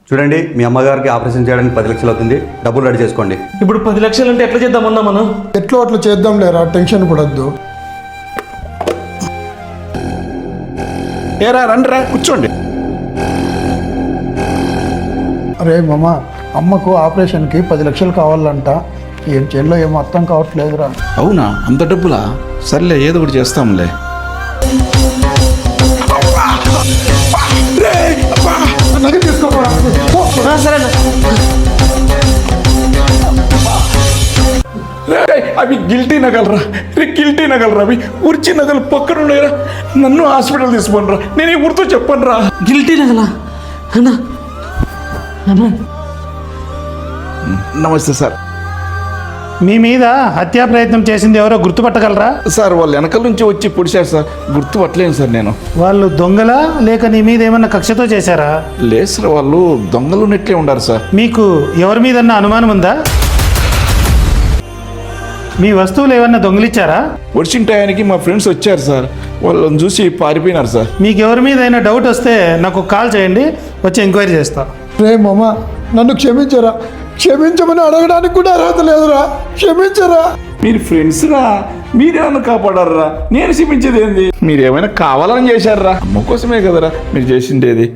చూడండి, మీ అమ్మగారికి ఆపరేషన్ చేయడానికి 10 లక్షలు అవుతుంది. డబ్బులు రెడీ చేసుకోండి. ఇప్పుడు 10 లక్షలు అంటే ఎట్లా చేద్దామన్నా మనం? ఎట్లో అట్లా చేద్దాం లేరా, టెన్షన్ పడద్దు. ఏరా రండిరా కూర్చోండి. అరే మామ, అమ్మకు ఆపరేషన్కి 10 లక్షలు కావాలంట. ఏం చేయాలో ఏమో అర్థం కావట్లేదురా. అవునా, అంత డబ్బులా? సర్లే, ఏదో ఒకటి చేస్తాంలే. నగదు తీసుకోరా. సరేనా? అవి గిల్టీ నగలరా, గిల్టీ నగలరా, అవి ఉర్చి నగలు పక్కన ఉన్నాయిరా. నన్ను హాస్పిటల్ తీసుకోనరా, నేను ఈ ఊరితో చెప్పను రా. గిల్టీ నగలా అన్నా? అన్నా నమస్తే సార్. మీ మీద హత్యా ప్రయత్నం చేసింది ఎవరో గుర్తుపట్టగలరా? సార్ వాళ్ళు వెనకాల నుంచి వచ్చి పొడిచారు సార్, గుర్తుపట్టలేను సార్ నేను. వాళ్ళు దొంగలా లేక నీ మీద ఏమన్నా కక్షతో చేశారా? లేదు సార్, వాళ్ళు దొంగలు నెట్లే ఉండారు సార్. మీకు ఎవరి మీదన్నా అనుమానం ఉందా? మీ వస్తువులు ఏమన్నా దొంగిలిచ్చారా? వచ్చిన టయానికి మా ఫ్రెండ్స్ వచ్చారు సార్, వాళ్ళని చూసి పారిపోయినారు సార్. మీకు ఎవరి మీద అయినా డౌట్ వస్తే నాకు కాల్ చేయండి, వచ్చి ఎంక్వైరీ చేస్తా. రే మామ, నన్ను క్షమించరా. క్షమించమని అడగడానికి కూడా అర్హత లేదురా. క్షమించరా. మీరు ఫ్రెండ్స్ రా, మీరేమన్నా కాపాడారా? నేను చూపించేది ఏంది? మీరేమైనా కావాలని చేశారా? అమ్మ కోసమే కదరా మీరు చేసిండేది.